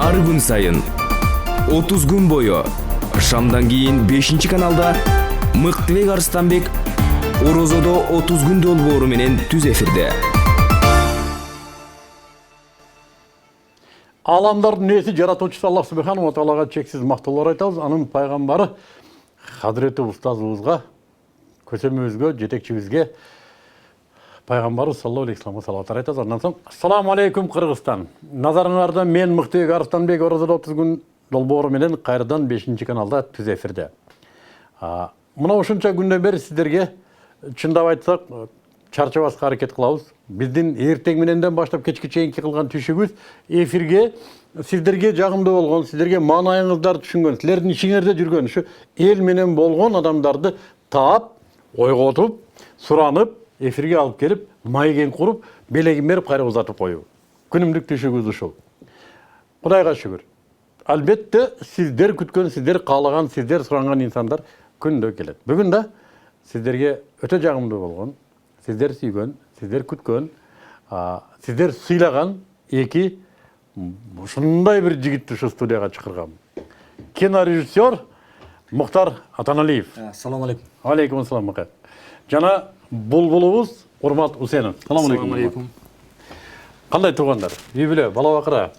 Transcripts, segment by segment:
ар күн сайын 30 күн бою шамдан кийин 5-каналда Мыктыбек Арыстанбек Орозодо 30 күн долбоору менен түз эфирде. Аламдардын ээси жаратуучусу Аллах субханаху ва таалага чексиз мактоолор айтабыз. Анын пайгамбары Хазіреті ұстазымызға, көсемімізге, жетекчімізге пайғамбарымыз саллаллаху алейхи вассаламға салаваттар айтамыз. Андан соң, ассаламу алейкум Қырғызстан. Назарыңарда мен Мыктыбек Арыстанбек Орозодо 30 күн долбоору менен кайрадан 5-каналда түз эфирде. Мына ушунча күндөн бери сиздерге чындап айтсак, чарчабаска аракет кылабыз. Биздин эртең мененден баштап кечке чейинки кылган түшүгүбүз эфирге сиздерге жагымдуу болгон, сиздерге маанайыңыздарды түшүнгөн, силердин ичиңерде жүргөн ушу эл менен болгон адамдарды таап, ойготуп, суранып, эфирге алып келип, майген куруп, белегин берип кайра узатып коюу. Күнүмдүк түшүгүбүз ушул. Кудайга шүгүр. Албетте сиздер күткөн, сиздер каалаган, сиздер суранган инсандар күндө келет. Бүгүн да сиздерге өтө жагымдуу болгон, сиздер сүйгөн, сиздер күткөн, сиздер сыйлаган эки ушундай бир жигитти ушу студияга чакыргам. Кинорежиссер Мухтар Атаналиев. Ассаламу алейкум. Алейкум ассалам. Жана булбулубуз Урмат Усенов. Ассаламу алейкум. Кандай туугандар? Үй бүлө, бала бакыра.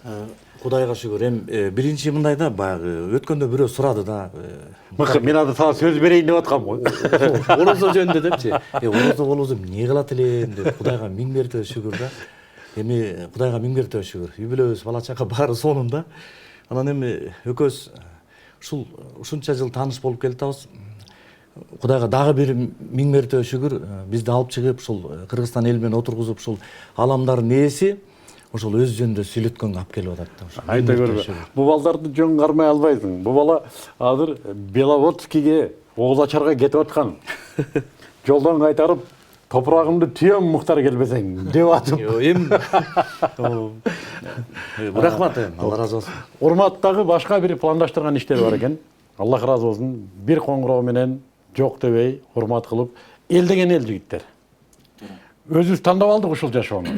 Кудайга шүгүр. Биринчи мындай да, баягы өткөндө бирөө сурады да. Мен азыр сага сөз берейин деп аткам го. Орозо жөнүндө депчи. Орозо болобуз эмне кылат элем деп Кудайга миң мерте шүгүр да. Эми Кудайга миң мерте шүгүр. Үй бүлөбүз, бала чака баары сонунда. Анан эми экөөбүз ушунча жыл тааныш болуп келатабыз. Кудайга дагы бир миң мерте шүгүр. Бизди алып чыгып, ушул Кыргызстан эл менен отургузуп, ушул аламдардын ээси ошол өз жөнүндө сүйлөткөнгө алып келип атат да. Айта көрбө. Бу балдарды жөн кармай албайсың. Бу бала азыр Беловодскийге, Оғыз Ачарга кетип аткан. Жолдон кайтарып, топурагымды түйөм Мухтар келбесең деп атып. Рахмат, Алла разы болсун. Урматтагы башка бир пландаштырган иштер бар экен. Аллах разы болсун. Бир коңгуроо менен жок дебей урмат кылып, эл деген эл жигиттер. Өзүбүз тандап алдык ушул жашоону.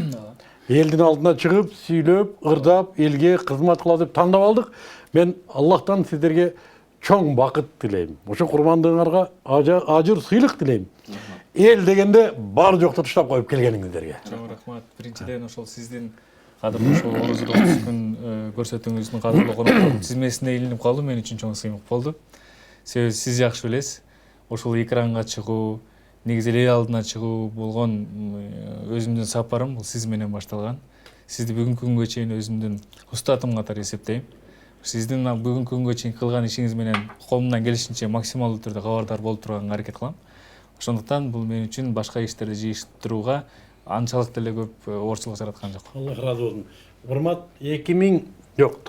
Элдин алдына чыгып, сүйлөп, ырдап, элге кызмат кыла деп тандап алдык. Мен Аллахтан сиздерге чоң бакыт тилейм. Ошо курмандыгыңарга ажыр сыйлык тилейм. Эл дегенде бар жокту таштап коюп келгениңиздерге. Чоң рахмат. Биринчиден ошол сиздин кадырлуу ошол Орозодо 30 күн көрсөтүүңүздүн кадырлуу коноктор тизмесине илинип калуу мен үчүн чоң сыймык болду. Себеби сиз жакшы билесиз, ошол экранга чыгуу, негизи эл алдына чыгуу болгон өзүмдүн сапарым бул сиз менен башталган. Сизди бүгүнкү күнгө чейин өзүмдүн устатым катары эсептейм. Сиздин бүгүнкү күнгө чейин кылган ишиңиз менен колумдан келишинче максималдуу түрдө кабардар болуп турганга аракет кылам. Ошондуктан бул мен үчүн башка иштерди жыйыштырууга анчалык деле көп оорчулук жараткан жок. Аллах разы болсун. Урмат 96-чы. Жок,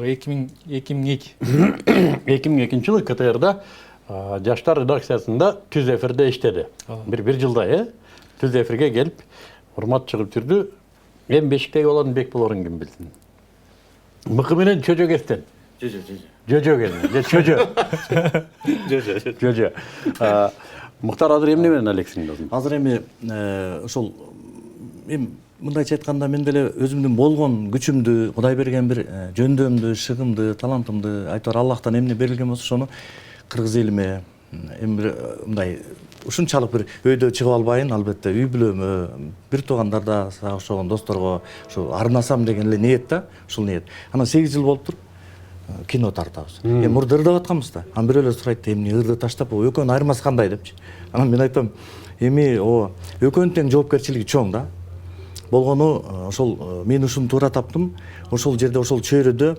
2002. 2002-жылы КТРда жаштар редакциясында түз эфирде иштеди. Бир жылда, түз эфирге келип, Урмат чыгып жүрдү. Эми бешиктеги баланын бек болорун ким билсин. Мыкы менен чөжө кестен. Чөжө. Мухтар азыр эмне менен алексиң досум? Азыр эми ошол мындайча айтканда мен деле өзүмдүн болгон күчүмдү, Кудай берген бир жөндөмдү, шыгымды, талантымды айтор Аллахтан эмне берилген болсо ошону кыргыз элиме эми бир мындай ушунчалык бир өйдө чыгып албайын, албетте үй бүлөмө, бир туугандарда, сага окшогон досторго ушу арнасам деген эле ниет да, ушул ниет. Анан 8 жыл болуптур кино тартабыз. Мурда ырдап атканбыз да. Анан бирөөлөр сурайт, эмне ырды таштап, экөөнүн айырмасы кандай депчи. Анан мен айтам, эми экөөнүн тең жоопкерчилиги чоң да. Болгону ошол мен ушуну туура таптым. Ошол жерде, ошол чөйрөдө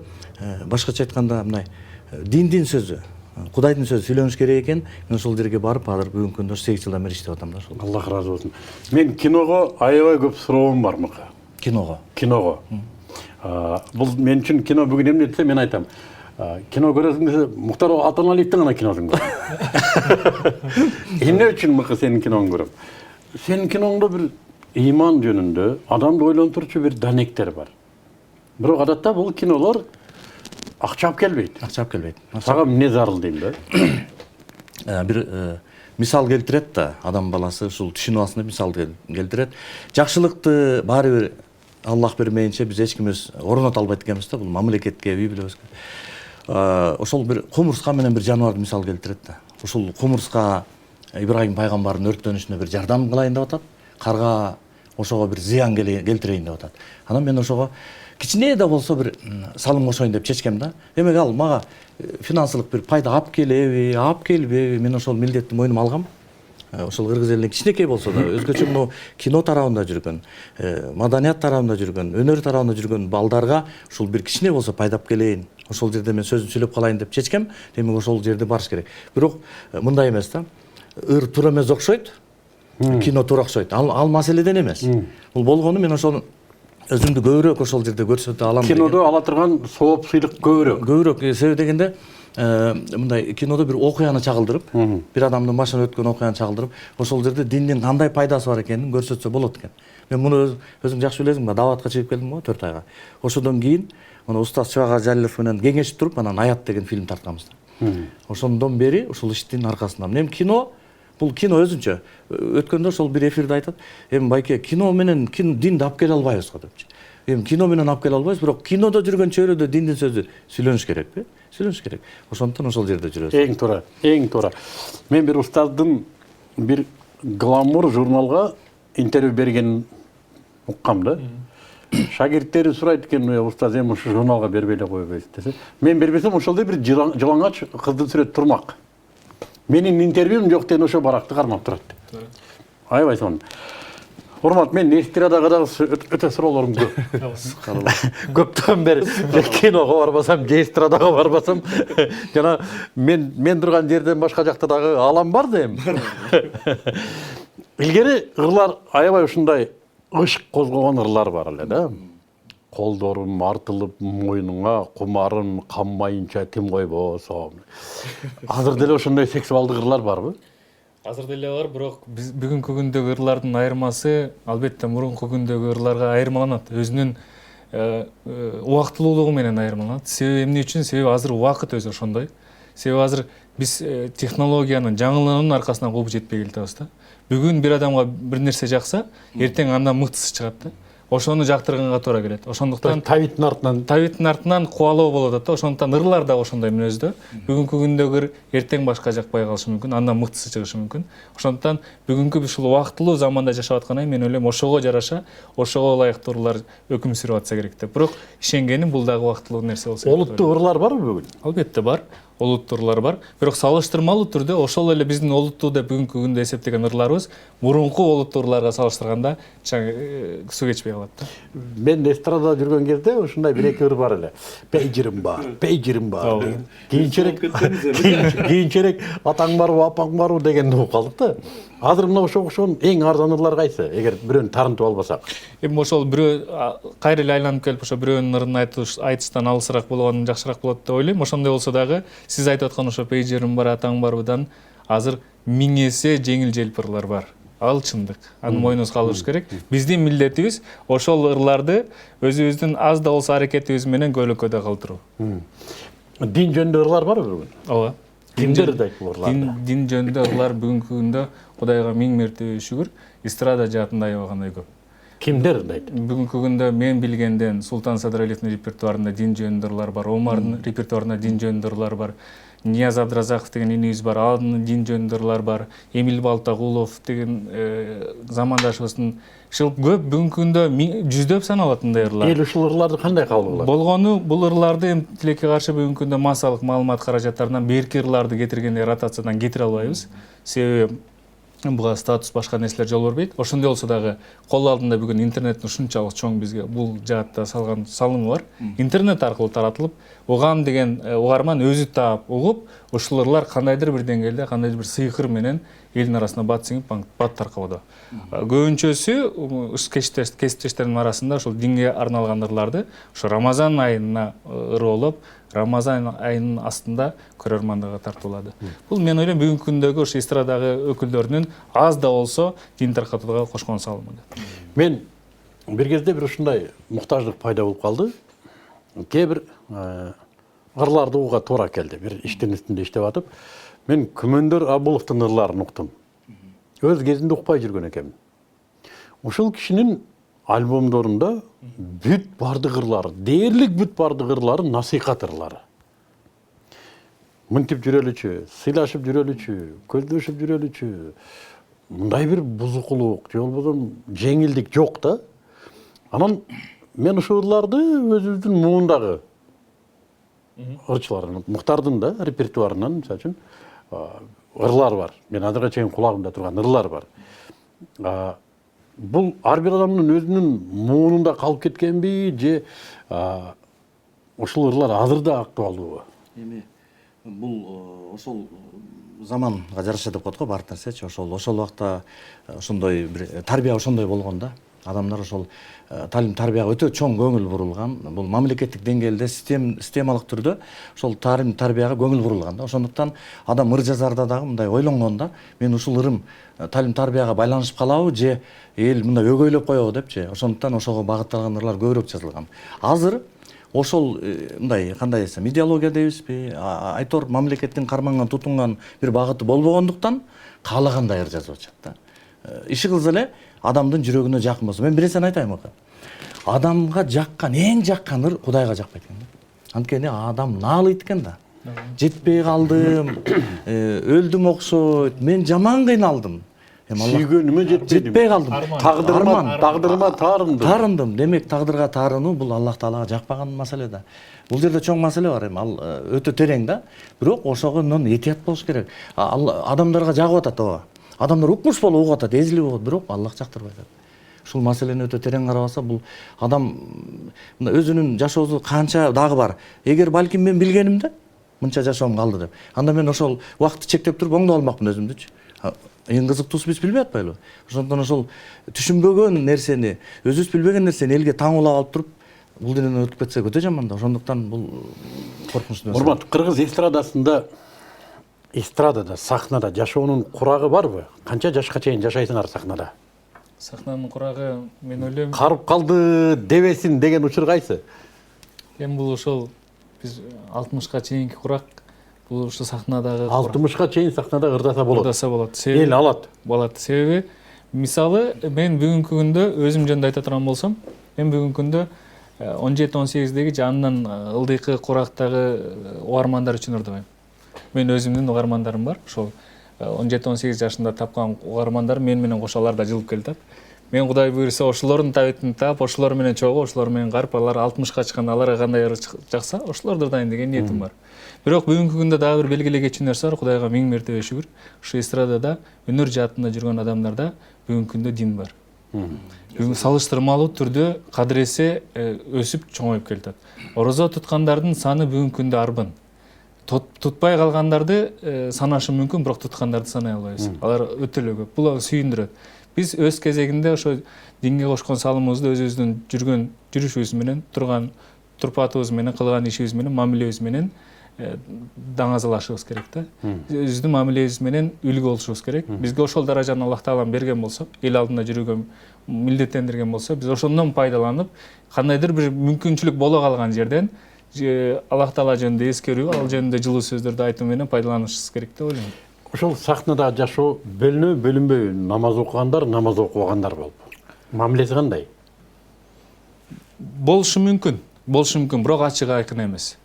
башкача айтканда мындай диндин сөзү, Кудайдын сөзү сүйлөнүш керек экен. Мен ошол жерге барып, азыр бүгүнкү күндө 8 жылдан бери иштеп атам да ошол. Аллах разы болсун. Мен киного аябай көп суроом бар мыка. Киного. Бул мен үчүн кино бүгүн эмне десе мен айтам. Кино көрөсүң десе Мухтар Атаналиевдин гана киносун көрөм. Эмне үчүн мыка сенин киноңду көрөм? Сенин киноңдо бир иман жөнүндө, адамды ойлонтурчу бир данектер бар. Бирок адатта бул кинолор акчап келбейт. Сага эмне зарыл дейм да? Бир мисал келтирет да, адам баласы ушул түшүнүп алсын деп мисал келтирет. Жакшылыкты баары бир Аллах бермейинче биз эч кимибиз ороното албайт экенбиз да, бул мамлекетке, үй бүлөбүзгө. Ошол бир кумурска менен бир жаныбарды мисал келтирет да. Ушул кумурска Ибрагим пайгамбардын өрттөнүшүнө бир жардам кылайын деп атат. Карга ошого бир зыян келтирейин деп атат. Анан мен ошого кичине да болсо бир салым кошоюн деп чечкем да. Демек ал мага финансылык бир пайда алып келеби, алып келбеби, мен ошол милдетти мойнума алгам. Ошол кыргыз элине кичинекей болсо да өзгөчө мына кино тарабында жүргөн, маданият тарабында жүргөн, өнөр тарабында жүргөн балдарга ушул бир кичине болсо пайдап келейин. Ошол жерде мен сөзүм сүйлөп калайын деп чечкем. Демек ошол жерде барыш керек. Бирок мындай эмес да. Ыр туура эмес окшойт. Кино туура окшойт. Ал маселеден эмес. Бул болгону мен ошол өзүмдү көбүрөөк ошол жерде көрсөтө алам. Кинодо ала турган сооп сыйлык көбүрөөк. Көбүрөөк себеби дегенде мындай кинодо бир окуяны чагылдырып, бир адамдын башынан өткөн окуяны чагылдырып, ошол жерде диндин кандай пайдасы бар экенин көрсөтсө болот экен. Мен муну өзүң жакшы билесиң, даватка чыгып келдим го 4 айга. Ошодон кийин мына устаз Чубак Жалилов менен кеңешип туруп, анан Аят деген фильм тартканбыз. Ошондон бери ушул иштин аркасында. Эми кино, бул кино өзүнчө. Өткөндө ошол бир эфирде айтат, эми байке кино менен динди алып келе албайбыз го депчи. Эми кино менен алып келе албайбыз, бирок кинодо жүргөн чөйрөдө диндин сөзү сүйлөнүш керекпи? Сүйлөнүш керек. Ошондон ошол жерде жүрөбүз. Эң туура, эң туура. Мен бир устаздын бир гламур журналга интервью бергенин уккам да. Шагирттери сурайт экен, устаз эми ушу журналга бербей эле койбойсуз десе. Мен бербесем ошолдой бир жылаңач кызды сүрөт турмак. Менин интервьюм жок деген ошо баракты кармап турат. Аябай сонун. Урмат, мен эстрадага дагы өтө суроолорум көп. Көптөн бери киного барбасам, эстрадага барбасам, жана мен турган жерден башка жакта дагы алам бар да эми. Илгери ырлар аябай ушундай ышык козгогон ырлар бар эле да. Колдорум артылып мойнуңа, кумарым каммайынча тим койбосо. Азыр деле ошондой сексуалдык ырлар барбы? Азыр деле бар, бирок биз бүгүнкү күндөгү ырлардын айырмасы албетте мурунку күндөгү ырларга айырмаланат. Өзүнүн убактылуулугу менен айырмаланат. Себеби эмне үчүн? Себеби азыр убакыт өзү ошондой. Себеби азыр биз технологиянын жаңылануунун аркасынан кууп жетпей келатабыз да. Бүгүн бир адамга бир нерсе жакса, эртең андан мыктысы чыгат да. Ошону жактырганга туура келет. Ошондуктан табиттин артынан кубалоо болуп атат да. Ошондуктан ырлар да ошондой мүнөздө. Бүгүнкү күндөгү эртең башка жакпай калышы мүмкүн, андан мыктысы чыгышы мүмкүн. Ошондуктан бүгүнкү ушул убактылуу заманда жашап аткандан мен ойлойм ошого жараша, ошого ылайыктуу ырлар өкүм сүрүп атса керек деп. Бирок ишенгеним бул дагы убактылуу нерсе болсо керек. Олуттуу ырлар барбы бүгүн? Албетте бар. Олуттуу ырлар бар. Бирок салыштырмалуу түрдө ошол эле биздин олуттуу деп бүгүнкү күндө эсептеген ырларыбыз мурунку олуттуу ырларга салыштырганда суу кечпей калат да. Мен эстрадада жүргөн кезде ушундай бир эки ыр бар эле. Пейжирим бар. Кийинчерээк атаң барбы, апаң барбы дегенди угуп калдык да. Азыр мына ошого окшогон эң арзан ырлар кайсы? Эгер бирөөнү тарынтып албасак. Эми ошол бирөө кайра эле айланып келип ошо бирөөнүн ырын айтыштан алысыраак болгону жакшыраак болот деп ойлойм. Ошондой болсо дагы сиз айтып аткан ошо пейжерим бар, атаң барбыдан азыр 1000 эсе жеңил желпи ырлар бар. Ал чындык. Аны мойнубузга алыш керек. Биздин милдетибиз ошол ырларды өзүбүздүн аз да болсо аракетибиз менен көйлөкөдө калтыруу. Дин жөнүндө ырлар барбы бүгүн? Ооба. Кимдерди айтып ырлар? Дин жөнүндө ырлар бүгүнкү күндө Кудайга 1000 мертебе шүгүр, эстрада жаатында аябагандай көп. Кимдерди айтып? Бүгүнкү күндө мен билгенден Султан Садыралиевдин репертуарында дин жөнүндө ырлар бар, Омардын репертуарында дин жөнүндө ырлар бар. Нияз Абдыразаков деген инибиз бар, анын дин жөнүндө ырлар бар. Эмил Балтагулов деген замандашыбыздын көп бүгүнкү күндө жүздөп саналат мындай ырлар. Эл ушул ырларды кандай кабыл кылат? Болгону бул ырларды тилекке каршы бүгүнкү күндө массалык маалымат каражаттарынан берки ырларды кетиргенде ротациядан кетире албайбыз. Себеби буга статус башка нерселер жол бербейт. Ошондой болсо дагы кол алдында бүгүн интернеттин ушунчалык чоң бизге бул жаатта салган салымы бар. Интернет аркылуу таратылып, угам деген угарман өзү таап, угуп, ушул ырлар кандайдыр бир деңгээлде, кандайдыр бир сыйкыр менен элдин арасына бат сиңип, бат таркалууда. Көбүнчөсү кесиптештердин арасында ушул динге арналган ырларды ошо Рамазан айына ыр болуп, Рамазан айынын астында көрөрмандыгы тартуулады. Бул мен ойлойм бүгүнкү күндөгү ошо эстрадагы өкүлдөрүнүн аз да болсо дин таркатууга кошкон салымы. Мен бир кезде бир ушундай муктаждык пайда болуп калды. Кээ бир ырларды угууга туура келди. Бир иштин үстүндө иштеп атып, мен Күмөндөр Абуловдун ырларын уктум. Өз кезинде укпай жүргөн экенмин. Ушул кишинин альбомдорунда бүт бардык ырлары, дээрлик бүт бардык ырлары насыйхат ырлары. Мынтип жүрөлүчү, сыйлашып жүрөлүчү, көздөшүп жүрөлүчү, мындай бир бузукулук, же болбосо жеңилдик жок да. Анан мен ушул ырларды өзүбүздүн муундагы ырчылардан, Муктардын да репертуарынан, мисалы үчүн, ырлар бар. Мен азыркыга чейин кулагымда турган ырлар бар. Бул ар бир адамдын өзүнүн муунунда калып кеткенби, же ушул ырлар азыр да актуалдуубу? Эми бул ошол заманга жараша деп коет го баардык нерсечи. Ошол убакта ошондой бир тарбия ошондой болгон да. Адамдар ошол талим тарбияга өтө чоң көңүл бурулган. Бул мамлекеттик деңгээлде системалык түрдө ошол талим тарбияга көңүл бурулган да. Ошондуктан адам ыр жазарда дагы мындай ойлонгонда, мен ушул ырым талим тарбияга байланышып калабы же эл мындай өгөйлөп коебу депчи. Ошондуктан ошого багытталган ырлар көбүрөөк жазылган. Азыр ошол мындай кандай десем, идеология дейбизби, айтор мамлекеттин карманган тутунган бир багыты болбогондуктан каалагандай ыр жазып атышат да. Иши кылса эле адамдын жүрөгүнө жакын болсо. Мен бир нерсени айтайын мыка. Адамга жаккан, эң жаккан ыр Кудайга жакпайт экен да. Анткени адам наалыйт экен да. Жетпей калдым, өлдүм окшойт, мен жаман кыйналдым. Сүйгөнүмө жетпей калдым. Тагдырыма таарындым. Демек тагдырга таарынуу бул Аллах Таалага жакпаган маселе да. Бул жерде чоң маселе бар, эми ал өтө терең да. Бирок ошогонун этият болуш керек. Адамдарга жагып атат ооба. Адамдар укмуш болуп угуп атат, эзилип угат, бирок Аллах жактырбайт. Ушул маселени өтө терең карабаса, бул адам өзүнүн жашоосу канча дагы бар. Эгер балким мен билгенимде мынча жашоом калды деп, анда мен ошол убакытты чектеп туруп оңдоп алмакмын өзүмдүчү. Эң кызыктуусу биз билбей атпайлыбы? Ошондон ошол түшүнбөгөн нерсени, өзүбүз билбеген нерсени элге таңуулап алып туруп, бул денеден өтүп кетсек өтө жаман да. Ошондуктан бул коркунучтуу нерсе. Урматтуу, кыргыз эстрадада, сахнада жашоонун курагы барбы? Канча жашка чейин жашайсыңар сахнада? Сахнанын курагы, мен ойлойм, Карып калды дебесин деген учур кайсы? эми бул ошол биз 60ка чейинки курак, бул ушу сахнадагы 60ка чейин сахнада ырдаса болот. ырдаса болот. Эл алат. Болот. Себеби мисалы мен бүгүнкү күндө өзүм жөнүндө айта турган болсом, мен бүгүнкү күндө 17-18деги жанынан ылдыйкы курактагы угармандар үчүн ырдабайм. Мен өзүмдүн угармандарым бар. Ошол 17-18 жашында тапкан угармандар мен менен кошо алар да жылып келатат. Мен Кудай буйруса ошолордун табитин таап, ошолор менен чогуу, ошолор менен карып, алар 60ка чыкканда аларга кандай ыры жакса, ошолорду ырдайын деген ниетим бар. Бирок бүгүнкү күндө дагы бир белгилей кетчү нерсе бар. Кудайга 1000 мертебе шүгүр. Ушу эстрадада өнөр жаатында жүргөн адамдарда бүгүнкү күндө дин бар. Бүгүн салыштырмалуу түрдө кадыресе өсүп чоңоюп келатат. Орозо туткандардын саны бүгүнкү күндө арбын. Тутпай калгандарды санашы мүмкүн, бирок туткандарды санай албайбыз. Алар өтө эле көп. Бул сүйүндүрөт. Биз өз кезегинде ошо динге кошкон салымыбызды өзүбүздүн жүргөн жүрүшүбүз менен, турган турпатыбыз менен, кылган ишибиз менен, мамилебиз менен даңазалашыбыз керек да. Өзүбүздүн мамилебиз менен үлгү болушубуз керек. Бизге ошол даражаны Аллах Таала берген болсо, эл алдында жүрүүгө милдеттендирген болсо, биз ошондон пайдаланып, кандайдыр бир мүмкүнчүлүк боло калган жерден Аллах Таала жөнүндө эскерүү, ал жөнүндө жылуу сөздөрдү айтуу менен пайдаланышыбыз керек деп ойлойм. Ошол сахнада жашоо бөлүнбөйбү? Намаз окугандар, намаз окубагандар болуп. Мамилеси кандай? Болушу мүмкүн, бирок ачык айкын эмес.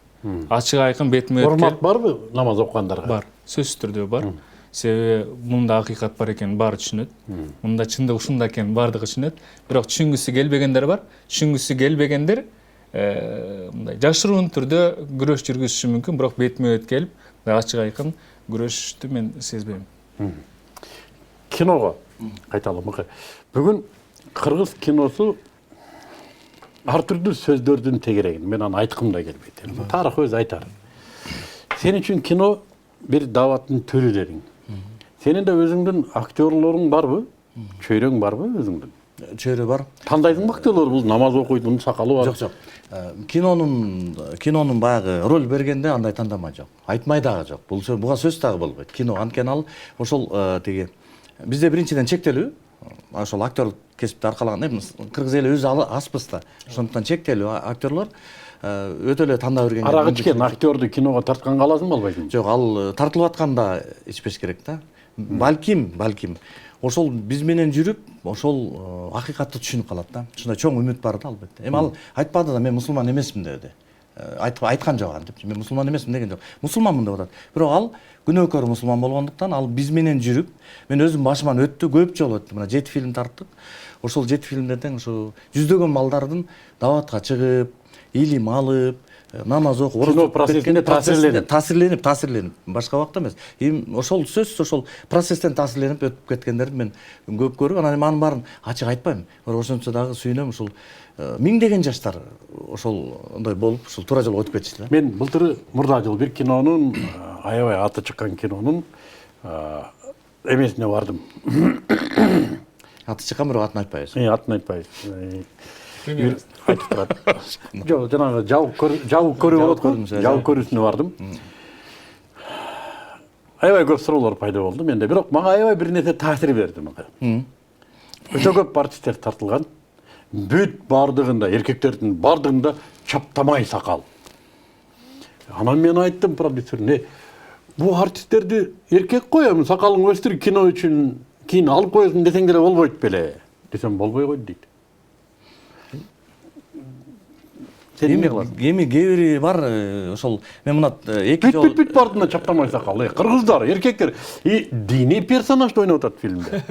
Ачык айкын бетме Урмат барбы намаз окугандарга? Бар, сөзсүз түрдө бар. Себеби мында акыйкат бар экен, баары түшүнөт. Мында чындык ушунда экен, баардыгы түшүнөт. Бирок түшүнгүсү келбегендер бар. Түшүнгүсү келбегендер мындай жашыруун түрдө күрөш жүргүзүшү мүмкүн, бирок бетме-бет келип, ачык айкын күрөштү мен сезбейм. Киного кайталам. Бүгүн кыргыз киносу ар түрдүү сөздөрдүн тегерегин. Мен аны айткым да келбейт. Тарых өзү айтар. Сен үчүн кино бир даваттын түрү дедиң. Сенин да өзүңдүн актерлоруң барбы? Чөйрөң барбы өзүңдүн? Чөйрө бар. Кандайдын актерлор? Бул намаз окуйт, мунун сакалы бар. Жок. Кинонун баягы роль бергенде андай тандама жок. Айтмай дагы жок. Буга сөз дагы болбойт. Кино анткени ал ошол тиги бизде биринчиден чектелүү. Ошол актерлык кесипти аркалаган, кыргыз эли өзү аспыз да. Ошондуктан чектелүү актерлор өтө эле тандап берген. Арак ичкен актерду киного тартканга аласың, албайсың? Жок, ал тартылып атканда ичпеш керек да. Балким ошол биз менен жүрүп ошол акыйкатты түшүнүп калат да. Ушундай чоң үмүт бар да албетте. Эми ал айтпады да мен мусулман эмесмин деди. Айткан жок антип. Мен мусулман эмесмин деген жок. Мусулманмын деп атат. Бирок ал күнөөкөр мусулман болгондуктан ал биз менен жүрүп, мен өзүм башыман өттү, көп жолу өттү. Мына 7 фильм тарттык. Ошол 7 фильмдерден ушу жүздөгөн балдардын даватка чыгып, илим алып, намаз окуп, кино процессине таасирленип, башка убакта эмес. Ошол сөзсүз ошол процесстен таасирленип өтүп кеткендерди мен көп көрүп, анан анын баарын ачык айтпайм. Бирок ошончо дагы сүйүнөм, ушул миңдеген жаштар ошолдой болуп, ушул туура жолго өтүп кетишти да. Мен былтыр мурда жыл бир кинонун аябай аты чыккан кинонун эмесине бардым. Аты чыккан, бирок атын айтпайбыз. Атын айтпайбыз. Айтып турат. Жок, жанагы жабык көрүү болот го. Жабык көрүүсүнө бардым. Аябай көп суроолор пайда болду менде, бирок мага аябай бир нерсе таасир берди мага. Өтө көп артисттер тартылган. Бүт бардыгында, эркектердин бардыгында чаптамай сакал. Анан мен айттым продюсерине, бу артисттерди эркек коем, сакалың өстүр кино үчүн кийин алып коесуң десең деле болбойт беле? Десем болбой койду дейт. Сен эмне кыласың? Эми кээ бири бар ошол мен мына эки жол Бүт бардыгында чаптамай сакал. Кыргыздар, эркектер диний персонажды ойноп атат фильмде.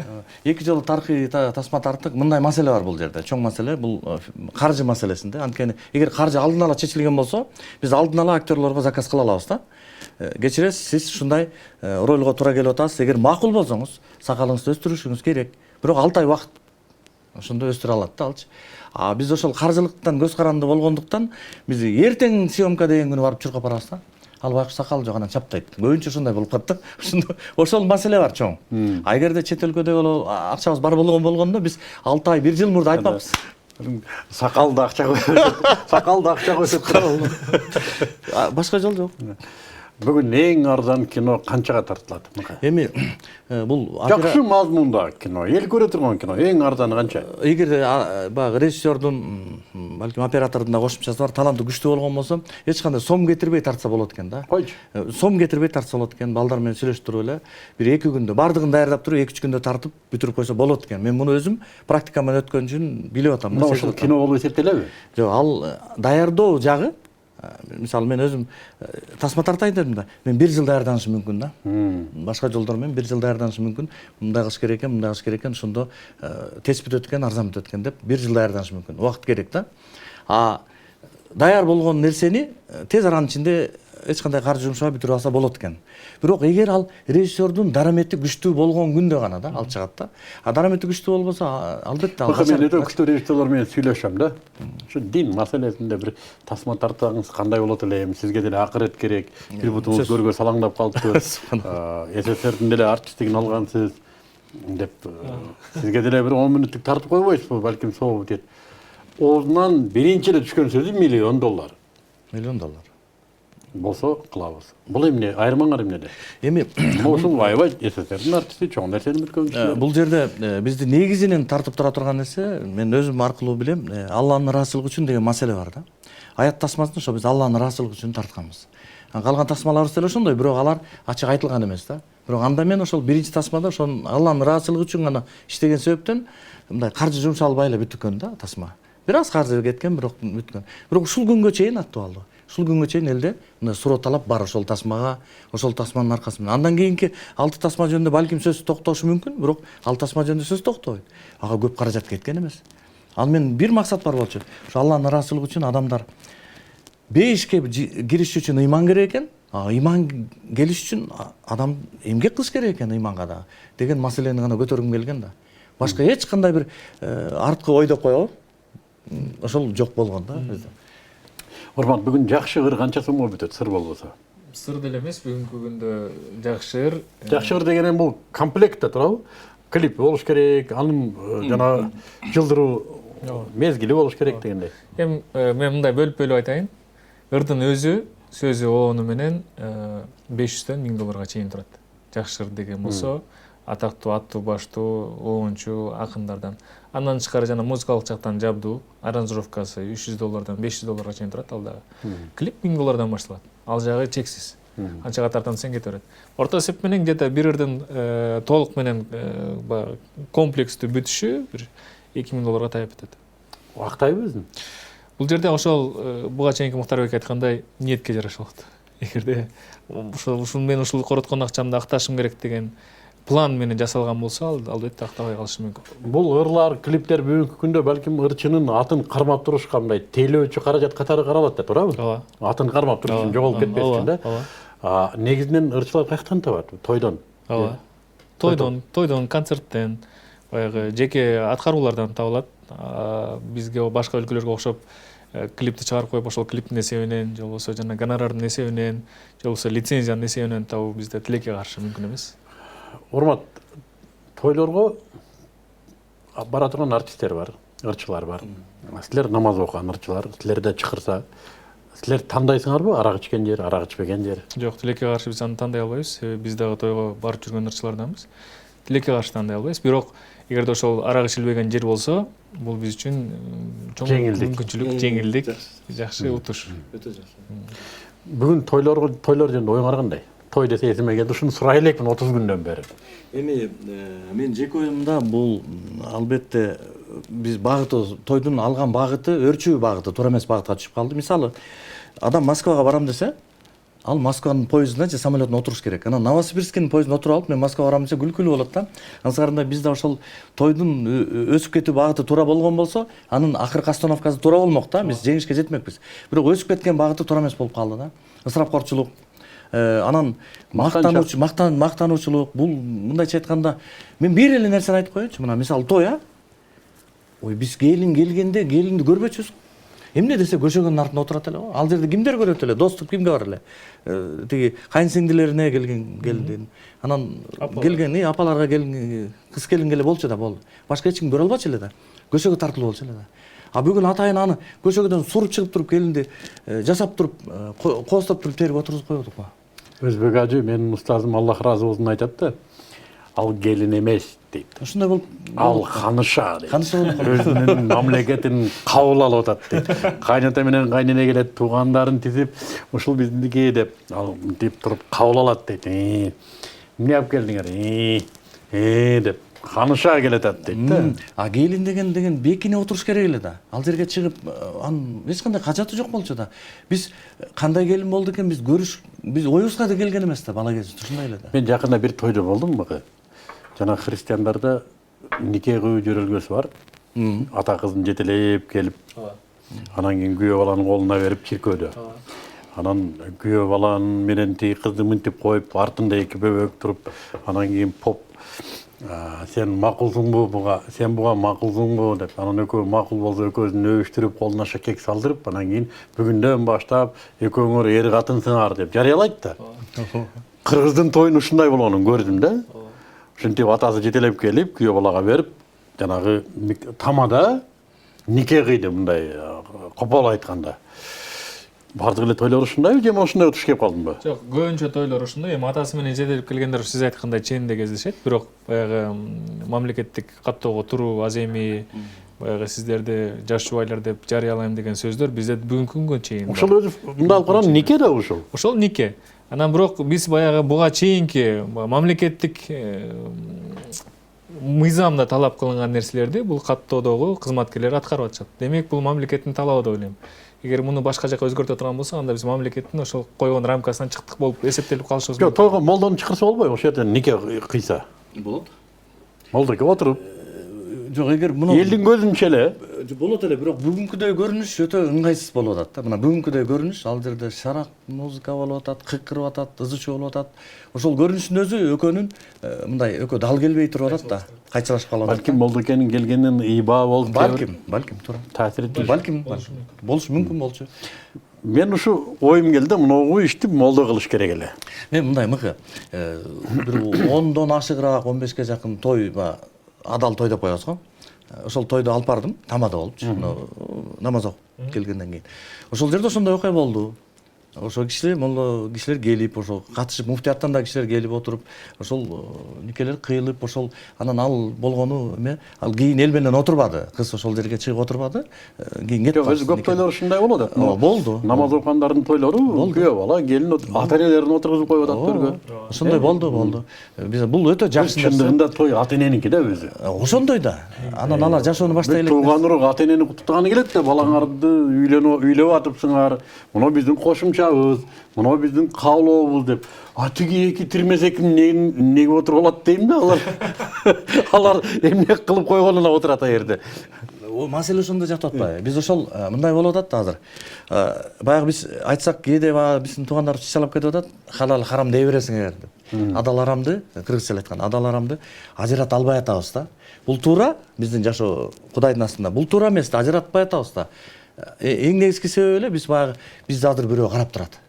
эки жолу тарыхый тасма тарттык. Мындай маселе бар бул жерде. Чоң маселе бул каржы маселесинде. Анткени эгер каржы алдын ала чечилген болсо, биз алдын ала актерлорго заказ кыла алабыз да. Кечиресиз, сиз ушундай ролго туура келип атасыз. Эгер макул болсоңуз, сакалыңызды өстүрүшүңүз керек. Бирок 6 ай убакыт ошондо өстүрө алат да алчы. Биз ошол каржылыктан көз каранды болгондуктан биз эртең съемка деген күнү барып чуркап барабыз да. Ал байкуш сакал жок, анан чаптайт. Көбүнчө ошондой болуп калат да. Ошол маселе бар чоң. Эгерде чет өлкөдө акчабыз бар болгондо биз 6 ай 1 жыл мурда айтпапбыз. Сакалды акча көсөп Башка жол жок. Бүгүн эң арзан кино канчага тартылат? Эми бул жакшы мазмунда кино, эл көрө турган кино, эң арзаны канча? Эгер баягы режиссердун, балким оператордун да кошумчасы бар, таланты күчтүү болгон болсо, эч кандай сом кетирбей тартса болот экен да. Койчу. Сом кетирбей тартса болот экен, балдар менен сүйлөшүп эле бир 2 күндө бардыгын даярдап туруп 2-3 күндө тартып бүтүрүп койсо болот экен. Мен муну өзүм практикаман өткөн үчүн билип атам. Ошол кино болуп эсептелеби? Жок, ал даярдоо жагы, мисалы мен өзүм тасма тартайын дедим да, мен 1 жыл даярданышым мүмкүн да. Башка жолдор менен 1 жыл даярданышым мүмкүн. Мындай кылыш керек экен, мындай кылыш керек экен, ошондо тез бүтөт экен, арзан бүтөт экен деп 1 жыл даярданышым мүмкүн. Убакыт керек да. Даяр болгон нерсени тез аранын ичинде эч кандай каржы жумшабай бүтүрүп алса болот экен. Бирок эгер ал режиссердун дарамети күчтүү болгон күндө гана да ал чыгат да. Дарамети күчтүү болбосо албетте ал. Мен өтө күчтүү режиссерлор менен сүйлөшөм да. Ушу дин маселесинде бир тасма тартсаңыз кандай болот эле, сизге деле акырет керек. Бир бутуңуз көргө салаңдап калыптыр. СССРдин деле артисттигин алгансыз деп сизге деле бир 10 мүнөттүк тартып койбойсузбу, балким сообу дейт. Оозунан биринчи эле түшкөн сөзү $1 миллион. $1 миллион. Болсо кылабыз. Бул эмне айырмаңар эмнеде? Эми ошол аябай СССРдин артисти чоң нерсени бүткөн киши. Бул жерде бизди негизинен тартып тура турган нерсе, мен өзүм аркылуу билем, Алланын ыраазычылыгы үчүн деген маселе бар да. Аят тасмасын ошо биз Алланын ыраазычылыгы үчүн тартканбыз. Калган тасмаларыбыз деле ошондой, бирок алар ачык айтылган эмес да. Бирок анда мен ошол биринчи тасмада ошол Алланын ыраазычылыгы үчүн гана иштеген себептен мындай каржы жумшалбай эле бүткөн да тасма. Бир аз каржы кеткен, бирок бүткөн. Бирок ушул күнгө чейин актуалдуу. Ушул күнгө чейин элде мындай суроо талап бар ошол тасмага, ошол тасманын аркасы менен. Андан кийинки 6 тасма жөнүндө балким сөз токтошу мүмкүн, бирок 6 тасма жөнүндө сөз токтобойт. Ага көп каражат кеткен эмес. Ал менен бир максат бар болчу. Ошо Алланын ыраазычылыгы үчүн адамдар бейишке кириш үчүн ыйман керек экен. Ыйман келиш үчүн адам эмгек кылыш керек экен ыйманга да деген маселени гана көтөргүм келген да. Башка эч кандай бир арткы ой деп коелу. Ошол жок болгон да бизде. Урмат, бүгүн жакшы ыр канча сомго бүтөт, сыр болбосо? Сыр деле эмес, бүгүнкү күндө жакшы ыр. Жакшы ыр дегенен бул комплектте турабы? Клип болуш керек, анын жана жылдыруу мезгили болуш керек дегендей. Эми мен мындай бөлүп айтайын. Ырдын өзү, сөзү оону менен $500 $1000 чейин турат. Жакшы ыр деген болсо, атактуу, аттуу, баштуу, оончу, акындардан. Андан тышкары жана музыкалык жактан жабдуу, аранжировкасы $300 $500 чейин турат ал дагы. Клип $1000 башталат. Ал жагы чексиз. Канчага тартам десең кете берет. Орто эсеп менен где-то бир ырдын толук менен комплекстүү бүтүшү бир $2000 таяп кетет. Актайбы өзүн? Бул жерде ошол буга чейинки Муктарбек айткандай ниетке жараша болот. Эгерде ушул мен ушул короткон акчамды акташым керек деген план менен жасалган болсо, албетте актабай калышы мүмкүн. Бул ырлар, клиптер бүгүнкү күндө балким ырчынын атын кармап турушка мындай тейлөөчү каражат катары каралат да, туурабы? Ооба. Атын кармап туруш үчүн жоголуп кетпеш үчүн да. Негизинен ырчылар каяктан табат? Тойдон. Ооба. Тойдон, концерттен, баягы жеке аткаруулардан табылат. Бизге башка өлкөлөргө окшоп клипти чыгарып коюп, ошол клиптин эсебинен, же болбосо жана гонорардын эсебинен, же болбосо лицензиянын эсебинен табуу бизде тилекке каршы мүмкүн эмес. Урмат, тойлорго бара турган артисттер бар, ырчылар бар. Силер намаз окуган ырчылар, силерде чакырса, силер тандайсыңарбы арак ичкен жер, арак ичпеген жер? Жок, тилекке каршы биз аны тандай албайбыз. Биз дагы тойго барып жүргөн ырчыларданбыз. Тилекке каршы тандай албайбыз. Бирок эгерде ошол арак ичилбеген жер болсо, бул биз үчүн чоң мүмкүнчүлүк, жеңилдик, жакшы утуш. Өтө жакшы. Бүгүн тойлор жөнүндө оюңар кандай? Той десе эсиме келди, ушуну сурай элекмин 30 күндөн бери. Эми мен жеке оюмда бул албетте биз багыты, тойдун алган багыты өрчүү багыты, туура эмес багытка түшүп калды. Мисалы, адам Москвага барам десе, ал Москванын поездуна же самолетуна отуруш керек. Анан Новосибирскинин поездуна отуруп алып, мен Москвага барам десе күлкүлүү болот да. Анысыкарында бизде ошол тойдун өсүп кетүү багыты туура болгон болсо, анын акыркы остановкасы туура болмок да. Биз жеңишке жетмекпиз. Бирок өсүп кеткен багыты туура эмес болуп калды да. Ысырапкорчулук, анан мактануучулук, бул мындайча айтканда, мен бир эле нерсени айтып коеюнчу. Мына мисалы той, ой, биз келин келгенде келинди көрбөчүбүз. Эмне десе көшөгөнүн артында отурат эле го. Ал жерде кимдер көрөт эле? Доступ кимге бар эле? Тиги кайынсиңдилерине келген келдин. Анан келген апаларга келген кыз келинге эле болчу да болду. Башка эч ким көрө албачу эле да. Көшөгө тартылып болчу эле да. Бүгүн атайын аны көшөгөдөн суруп чыгып туруп келинди жасап туруп, кооздоп туруп терип отургузуп койбодук го. Өзбек ажы, менин устазым Аллах разы болсун айтат да. Ал келин эмес дейт. Ушундай болуп, ал ханыша дейт. Ханыша болуп өзүнүн мамлекетин кабыл алып атат дейт. Кайната менен кайнене келет, туугандарын тизип, ушул биздики деп, ал деп туруп кабыл алат дейт. Эмне алып келдиңер? Деп ханыша келет дейт да. Келин деген бекине отуруш керек эле да. Ал жерге чыгып, анын эч кандай кажаты жок болчу да. Биз кандай келин болду экен, биз көрүш, биз оюбузга да келген эмес да, бала кезде ушундай эле да. Мен жакында бир тойдо болдум бакы. Жана христиандарда нике кылуу жөрөлгөсү бар. Ата кызын жетелеп келип, анан кийин күйөө баланын колуна берип чиркөөдө. Анан күйөө баланын менен тиги кызды мынтип коюп, артында эки бөбөк туруп, анан кийин поп сен макулсуңбу буга, сен буга макулсуңбу деп, анан экөө макул болсо экөөсүн өбүштүрүп, колуна шакек салдырып, анан кийин бүгүндөн баштап экөөңөр эр катынсыңар деп жарыялайт да. Кыргыздын тоюн ушундай болгонун көрдүм да. Ушинтип атасы жетелеп келип, күйөө балага берип, жанагы тамада нике кыйды, мындай копол айтканда. Бардык эле тойлор ушундайбы, же ушундай утуш кеп калдымбы? Жок, көбүнчө тойлор ушундай. Эми атасы менен жетелеп келгендер сиз айткандай ченинде кездешет, бирок баягы мамлекеттик каттоого туруу аземи, баягы сиздерди жаш жубайлар деп жарыялайм деген сөздөр бизде бүгүнкү күнгө чейин. Ошол өзү мындай алып караганда нике да ушул. Ошол нике. Анан бирок биз баягы буга чейинки мамлекеттик мыйзамда талап кылынган нерселерди бул каттоодогу кызматкерлер аткарып атышат. Демек бул мамлекеттин талабы деп ойлойм. Эгер муну башка жака өзгөртө турган болсок, анда биз мамлекеттин ошол койгон рамкасынан чыктык болуп эсептелип калышыбыз мүмкүн. Жок, тойго молдону чакырса болбойбу? Ошол жерден нике кыйса. Болот. Молдо келип отуруп. Жок, эгер муну элдин көзүнчө эле болот эле, бирок бүгүнкүдөй көрүнүш өтө ыңгайсыз болуп атат да. Мына бүгүнкүдөй көрүнүш, ал жерде шарак музыка болуп атат, кыйкырып атат, ызычуу болуп атат. Ошол көрүнүштүн өзү экөөнүн мындай экөө дал келбей туруп атат да. Кайчылашып калып атат. Балким Молдокенин келгенин ыйба болуп, балким туура. таасир этти. Балким болушу мүмкүн болчу. Мен ушу оюм келди, мынагу ишти молдо кылыш керек эле. Мен мындай мыкы, бир 10дон ашыгыраак, 15ке жакын той, адал той деп коебуз го. Ошол тойду алып бардым, тамада болупчу. Намаз окуп келгенден кийин. Ошол жерде ошондой окуя болду. ошо кишилер моло кишилер келип ошо катышып, муфтияттан да кишилер келип отуруп ошол никелер кыйылып ошол анан ал болгону эме ал кийин эл менен отурбады, кыз ошол жерге чыгып отурбады, кийин кетип Өзү көп тойлор ушундай болот да. болду. Намаз окугандардын тойлору күйөө бала келин ата энелерин отургузуп коюп атат төргө. Ошондой болду. Биз бул өтө жакшы нерсе. Чындыгында той ата эненики да өзү. Ошондой да. Анан алар жашоону баштай элек. Тууган урук ата энени куттуганы келет да, балаңарды үйлөп атыпсыңар. Мына биздин кошумчабыз, мына биздин каалообуз деп. А тиги эки тирмесек неге отуруп алат дейм да алар. Алар эмне кылып койгонуна отурат а жерде. Маселе ошондо жатып атпайбы? Биз ошол мындай болуп атат да азыр. Баягы биз айтсак кээде биздин туугандар чычалап кетип атат, халал харам дей бересиңер деп. Адал харамды, кыргызча айтканда адал харамды ажырата албай атабыз да. Бул туура, биздин жашоо Кудайдын астында. Бул туура эмес да, ажыратпай атабыз да. Эң негизги себеби эле биз баягы бизди азыр бирөө карап турат.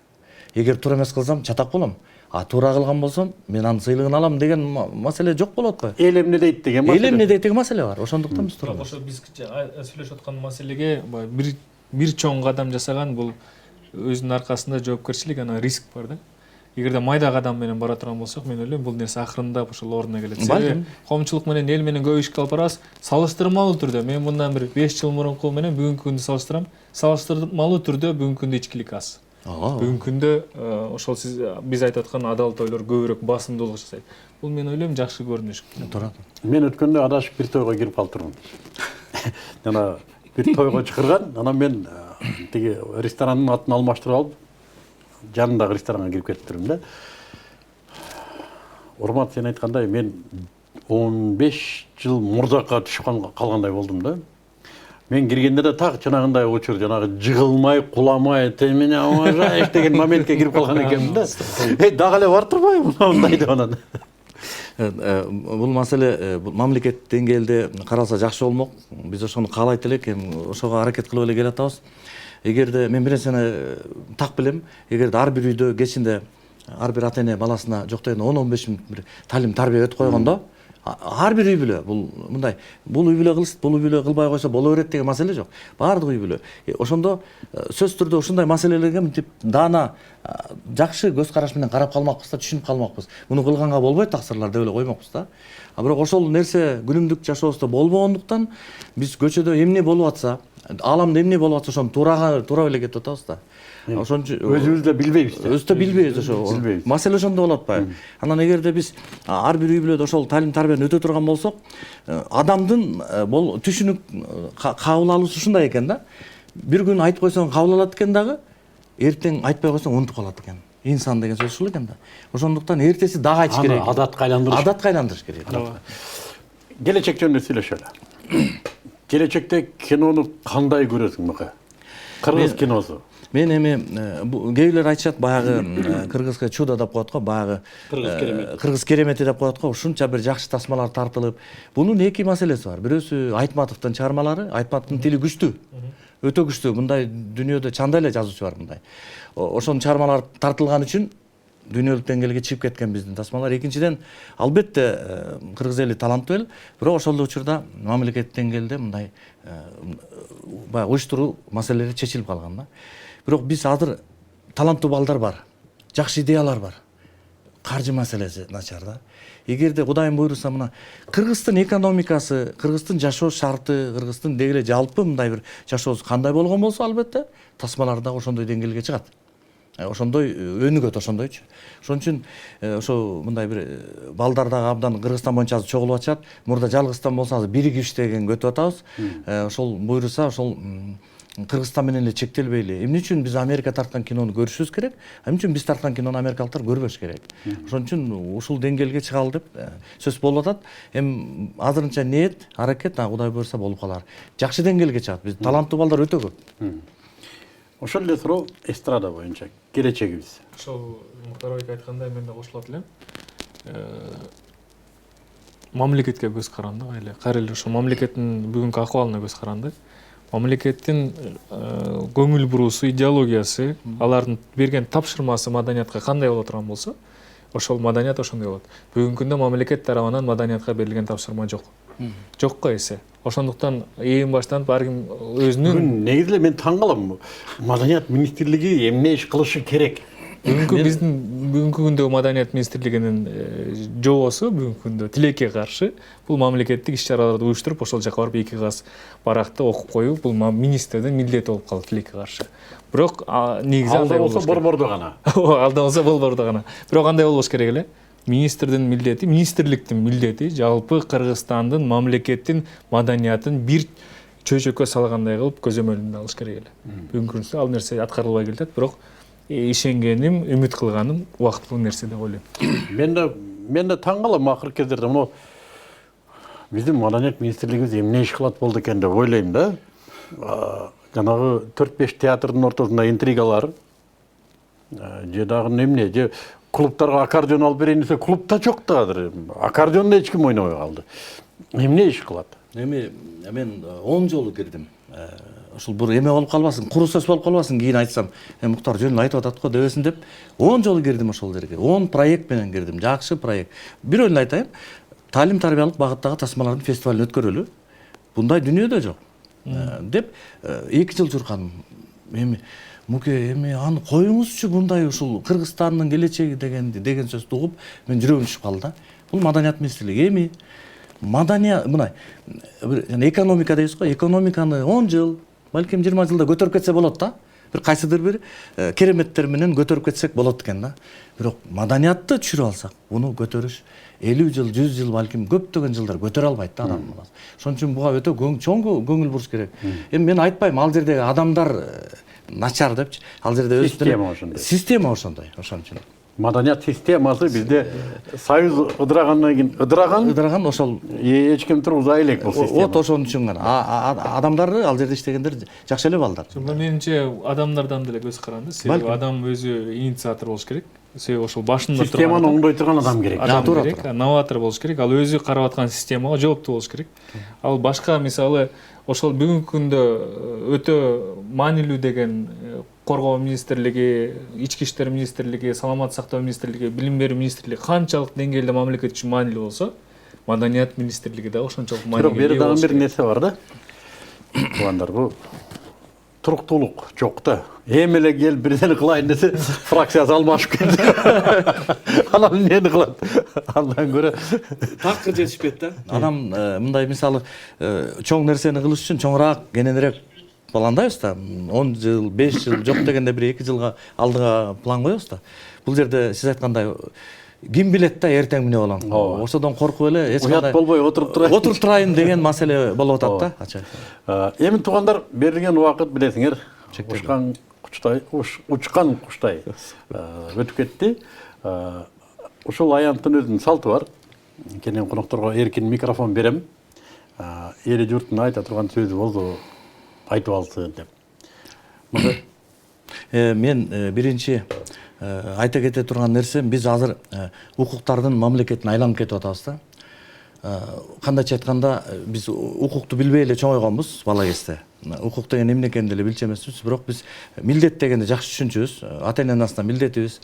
Эгер туура эмес кылсам чатак болом. А туура кылган болсом мен анын сыйлыгын алам деген маселе жок болот го. Эл эмне дейт деген маселе. Эл эмне дейт деген маселе бар. Ошондуктан биз турабыз. Ошо биз сүйлөшүп аткан маселеге бир чоң кадам жасаган бул өзүнүн аркасында жоопкерчилик, анан риск бар да. Эгерде майда кадам менен бара турган болсок, мен ойлойм бул нерсе акырындап ошол ордуна келет. Себеби коомчулук менен эл менен көп ишке алып барабыз. Салыштырмалуу түрдө мен мындан бир 5 жыл мурунку менен бүгүнкү күндү салыштырам. Салыштырмалуу түрдө бүгүнкү күндө ичкилик аз. Бүгүнкү күндө ошол биз айтып аткан адал тойлор көбүрөөк басымдуулук жасайт. Бул мен ойлойм жакшы көрүнүш. Туура. Мен өткөндө адашып бир тойго кирип калдырмын. Жана бир тойго чакырган, анан мен тиги ресторанын атын алмаштырып алып, жанындагы ресторанга кирип кетиптирмин да. Урмат, сен айткандай мен 15 жыл мурзакка түшүп калгандай болдум да. Мен киргенде да так жанагындай учур, жанагы жыгылмай, куламай, темине уважаешь деген моментке кирип калган экенмин да. Дагы эле бар турбайбы мындай деп анан. Бул маселе мамлекет деңгээлде каралса жакшы болмок. Биз ошону каалайт элек, ошого аракет кылып эле келатабыз. Эгерде мен бир нерсени так билем, эгерде ар бир үйдө кечинде ар бир ата эне баласына жок дегенде 10-15 мүнөт бир талим тарбия өтүп койгондо, ар бир үй бүлө бул мындай, бул үй бүлө кылсын, бул үй бүлө кылбай койсо боло берет деген маселе жок. Баардык үй бүлө. Ошондо сөзсүз түрдө ушундай маселелерге мынтип даана жакшы көз караш менен карап калмакпыз да, түшүнүп калмакпыз. Муну кылганга болбойт таксырлар деп эле коймокпуз да. А бирок ошол нерсе күнүмдүк жашообузда болбогондуктан биз көчөдө эмне болуп атса, ааламда эмне болуп атса ошону туура эле кетип атабыз да. Ошон үчүн өзүбүз да билбейбиз да. Өзүбүз да билбейбиз ошо. Маселе ошондо болуп атпайбы? Анан эгерде биз ар бир үй бүлөдө ошол талим тарбияны өтө турган болсок, адамдын түшүнүк кабыл алуусу ушундай экен да. Бир күн айтып койсоң кабыл алат экен дагы, эртең айтпай койсоң унутуп калат экен. Инсан деген сөз ушул экен да. Ошондуктан эртеси дагы айтыш керек. Адатка айландырыш керек. Келечек жөнүндө сүйлөшөлү. Келечекте кинону кандай көрөсүң мыка? Кыргыз киносу. Мен эми кээ бирлер айтышат, баягы кыргызга чудо деп коет го, баягы кыргыз керемети деп коет го, ушунча бир жакшы тасмалар тартылып. Бунун эки маселеси бар. Бирөөсү Айтматовдун чыгармалары, Айтматовдун тили күчтүү. Өтө күчтүү. Мындай дүйнөдө чандай эле жазуучу бар мындай. Ошонун чыгармалары тартылган үчүн дүйнөлүк деңгээлге чыгып кеткен биздин тасмалар. Экинчиден, албетте кыргыз эли таланттуу эл, бирок ошол учурда мамлекет деңгээлде мындай баягы уюштуруу маселелери чечилип калган да. Бирок биз азыр таланттуу балдар бар, жакшы идеялар бар. Каржы маселеси начар да. Эгерде Кудайым буйруса мына Кыргыздын экономикасы, Кыргыздын жашоо шарты, Кыргыздын деги эле жалпы мындай бир жашоосу кандай болгон болсо, албетте тасмалар да ошондой деңгээлге чыгат. Ошондой өнүгөт, ошондойчу. Ошон үчүн ошо мындай бир балдар дагы абдан Кыргызстан боюнча чогулуп атышат. Мурда жалгыздан болсо азыр биригип иштеген көтүп атабыз. Ошол буйруса, ошол Кыргызстан менен эле чектелбейли. Эмне үчүн биз Америка тарткан кинону көрүшүбүз керек? Эмне үчүн биз тарткан кинону америкалыктар көрбөш керек? Ошон үчүн ушул деңгээлге чыгалы деп сөз болуп атат. Азырынча ниет, аракет, Кудай буйруса болуп калар. Жакшы деңгээлге чыгат. Биз таланттуу балдар өтө көп. Ошол эле суроо эстрада боюнча келечегибиз. Ошол Муктарбек айткандай мен да кошулат элем. Мамлекетке көз каранды, кайра эле ошо мамлекеттин бүгүнкү акыбалына көз каранды. Мамлекеттин көңүл буруусу, идеологиясы, алардын берген тапшырмасы маданиятка кандай боло турган болсо, ошол маданият ошондой болот. Бүгүнкү күндө мамлекет тарабынан маданиятка берилген тапшырма жок. жок го эсе. Ошондуктан эң баштан ар ким өзүнүн Бүгүн негизи эле мен таң калам. Маданият министрлиги эмне иш кылышы керек? бүгүнкү күндө Маданият министрлигинин жобосу бүгүнкү күндө тилекке каршы бул мамлекеттик иш-чараларды уюштуруп ошол жака барып 2 каз баракты окуп коюу бул министрдин милдети болуп калды тилекке каршы. Бирок негизи андай болсо борбордо гана. Алда болсо болбордо гана. Бирок андай болбош керек эле. Министрдин милдети, министрликтин милдети жалпы Кыргызстандын мамлекеттин маданиятын бир чөйчөккө салгандай кылып көзөмөлүнө алыш керек эле. Бүгүнкү күндө ал нерсе аткарылбай келатат, бирок ишенгеним, үмүт кылганым убактылуу нерсе деп ойлойм. Мен да таң калам акыркы кездерде мына биздин Маданият министрлигибиз эмне иш кылат болду экен деп ойлойм да. Жанагы 4-5 театрдын ортосунда интригалар, же дагы эмне, же клубтарга аккордеон алып берейин десе, клубта жок да азыр. Аккордеонду эч ким ойнобой калды. Эмне иш кылат? Эми мен 10 жолу кирдим. Ушул бир эме болуп калбасын, куру сөз болуп калбасын, кийин айтсам, Муктар жөнүн айтып атат го дебесин деп 10 жолу кирдим ошол жерге. 10 проект менен кирдим. Жакшы проект. Бирөөнү эле айтайын. Талим тарбиялык багыттагы тасмалардын фестивалын өткөрөлү. Bunday дүйнөдө жок. Деп 2 жыл жүрканым. Эми Муке, эми аны коюңузчу bunday ушул Кыргызстандын келечеги деген сөздү угуп, мен жүрөгүм түшүп калды да. Бул Маданият министрлиги эми маданият мындай экономика дейбиз го, экономиканы 10 жыл, балким 20 жылда көтөрүп кетсе болот да. Бир кайсыдыр бир кереметтер менен көтөрүп кетсек болот экен да. Бирок маданиятты түшүрүп алсак, буну көтөрүш 50 жыл, 100 жыл балким көптөгөн жылдар көтөрө албайт да адам. Ошон үчүн буга өтө чоң көңүл буруш керек. Эми мен айтпайм ал жердеги адамдар начар депчи. Ал жерде система ошондой. Ошон үчүн Маданият системасы бизде союз ыдырагандан кийин ыдыраган ошол эч ким тургузбай элек бул система. Вот ошон үчүн гана адамдарды ал жерде иштегендер жакшы эле балдар. Менимче адамдардан деле көз каранды. Себеби адам өзү инициатор болуш керек. Себеби ошол башында турган системаны оңдой турган адам керек. Новатор болуш керек. Ал өзү карап аткан системага жооптуу болуш керек. Ал башка мисалы ошол бүгүнкү күндө өтө маанилүү деген коргоо министрлиги, ички иштер министрлиги, саламат сактоо министрлиги, билим берүү министрлиги канчалык деңгээлде мамлекет үчүн маанилүү болсо, Маданият министрлиги да ошончолук маанилүү. Бирок бери дагы бир нерсе бар да. Туугандар, бул туруктуулук жок да. Эми эле кел бирден кылайын десе, фракциясы алмашып кетти. Анан эмнени кылат? Андан көрө такыр жетишпейт да. Адам мындай мисалы чоң нерсени кылыш үчүн чоңураак, кененирээк пландайбыз да. 10 жыл, 5 жыл, жок дегенде бир 2 жылга алдыга план коебуз да. Бул жерде сиз айткандай ким билет да эртең эмне болом. Ошодон коркуп эле эч кандай уят болбой отуруп турайын деген маселе болуп атат да. Эми туугандар, берилген убакыт билесиңер, учкан куштай өтүп кетти. Ушул аянттын өзүнүн салты бар. Келген конокторго эркин микрофон берем. Эли журттун айта турган сөзү болсо айтып алсын деп. Мен биринчи айта кете турган нерсем, биз азыр укуктардын мамлекетине айланып кетип атабыз да. Кандайча айтканда, биз укукту билбей эле чоңойгонбуз бала кезде. Укук деген эмне экенин деле билчү эмеспиз, бирок биз милдет дегенди жакшы түшүнчүбүз. Ата-эненин астынан милдетибиз,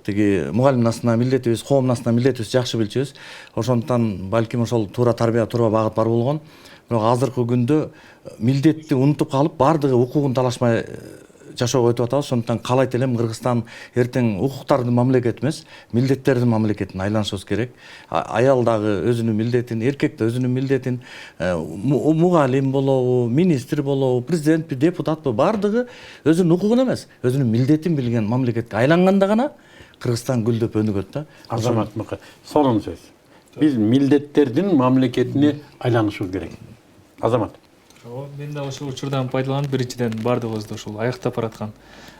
тиги мугалимдин астынан милдетибиз, коомдун астынан милдетибиз жакшы билчүбүз. Ошондуктан балким ошол туура тарбия, туура багыт бар болгон. Бирок азыркы күндө милдетти унутуп калып, бардыгы укугун талашмай жашоого өтүп атабыз. Ошондуктан каалайт элем Кыргызстан эртең укуктардын мамлекети эмес, милдеттердин мамлекетине айланышыбыз керек. Аял дагы өзүнүн милдетин, эркек да өзүнүн милдетин, мугалим болобу, министр болобу, президентпи, депутатпы, бардыгы өзүнүн укугун эмес, өзүнүн милдетин билген мамлекетке айланганда гана Кыргызстан гүлдөп өнүгөт да. Азамат Мыкы, сонун сөз. Биз милдеттердин мамлекетине айланышыбыз керек. Азамат. Мен да ошол учурдан пайдаланып, биринчиден бардыгыбызды ушул аяктап бараткан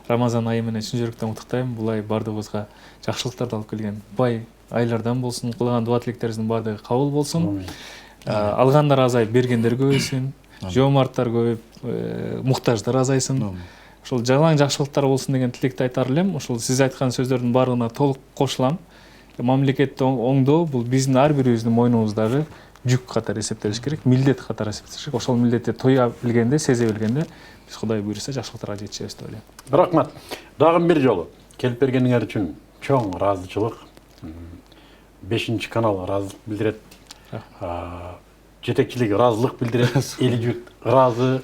Рамазан айы менен чын жүрөктөн куттуктайм. Бул ай бардыгыбызга жакшылыктарды алып келген бай айлардан болсун, кылган дуа тилектерибиздин бардыгы кабыл болсун. Алгандар азайып, бергендер көбөйсүн, жоомарттар көбөйүп, муктаждар азайсын. Ошол жалаң жакшылыктар болсун деген тилекти айтар элем. Ошол сиз айткан сөздөрдүн баарына толук кошулам. Мамлекетти оңдоо бул биздин ар бирибиздин мойнубуздагы жүк катары эсептелиш керек, милдет катары эсептелиш керек. Ошол милдетти тоя билгенде, сезе билгенде биз Кудай буйруса жакшылыктарга жетишебиз деп ойлойм. Рахмат. Дагы бир жолу келип бергениңер үчүн чоң ыраазычылык. 5 канал ыраазычылык билдирет. жетекчилик ыраазылык билдирет, эли журт ыраазы.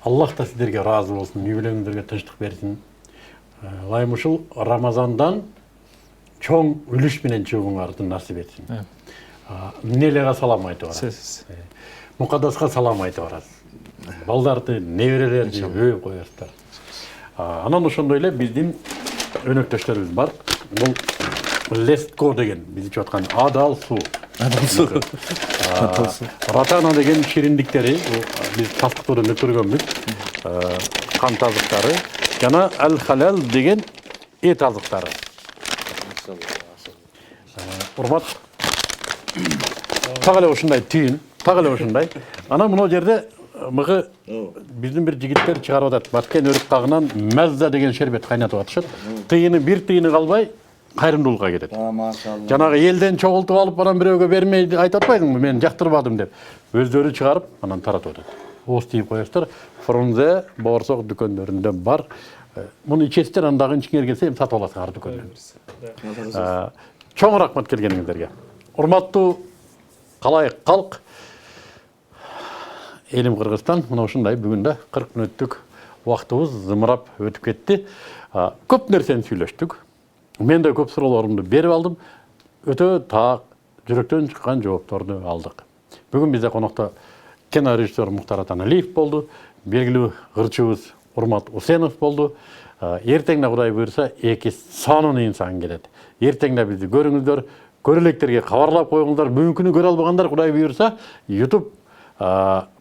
Аллах да сиздерге ыраазы болсун, үй бүлөңүздөргө тынчтык берсин. Ылайым ушул Рамазандан чоң үлүш менен чыгууңарды насип этсин. Нелеге салам айтып барасыз. Мукаддаска салам айтып барасыз. Балдарды, неберелерди өйүп коесуздар. Анан ошондой эле биздин өнөктөштөрүбүз бар. Бул Лестко деген биз ичип аткан адал суу. Ратана деген шириндиктери биз тастыктуудан өткөргөнбүз. Кан тазыктары жана Ал-Халал деген эт азыктары. Урмат. Так эле ушундай түйүн, так эле ушундай. Анан мына жерде мыгы биздин бир жигиттер чыгарып атат. Баткен өрүк тагынан мазза деген шербет кайнатып атышат. Тыйыны бир тыйыны калбай кайрымдуулукка кетет. Жанагы элден чогултуп алып анан бирөөгө бермей айтып атпайсыңбы, мен жактырбадым деп. Өздөрү чыгарып анан таратып атат. Ооз тийип коесуздар. Фрунзе, Боорсок дүкөндөрүндө бар. Муну ичесиздер, аны дагы ичиңер келсе эми сатып аласыңар дүкөндөн. Чоң рахмат келгениңиздерге. Урматтуу калайык калк, элим Кыргызстан, мына ушундай бүгүн да 40 мүнөттүк убактыбыз зымырап өтүп кетти. Көп нерсени сүйлөштүк. Мен да көп суроолорумду берип алдым. Өтө так, жүрөктөн чыккан жоопторду алдык. Бүгүн бизде конокто кино режиссер Мухтар Атаналиев болду, белгилүү ырчыбыз Урмат Усенов болду. Эртең да Кудай буйрса 2 сонун инсан келет. Эртең да бизди көрүңүздөр, көрөлектерге кабарлап коюңуздар. Бүгүнкүнү көрө албагандар Кудай буйрса YouTube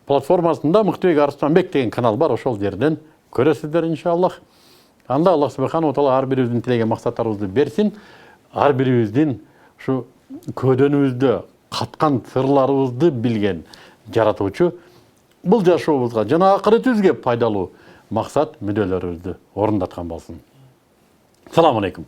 платформасында Мыктыбек Арыстанбек деген канал бар, ошол жерден көрөсүздөр иншаллах. Анда Аллах субханаху ва таала ар бирибиздин тилеген максаттарыбызды берсин. Ар бирибиздин ушу көдөнүбүздө каткан сырларыбызды билген жаратуучу бул жашообузга жана акыретибизге пайдалуу максат мүдөлөрүбүздү орундаткан болсун. Салам алейкум.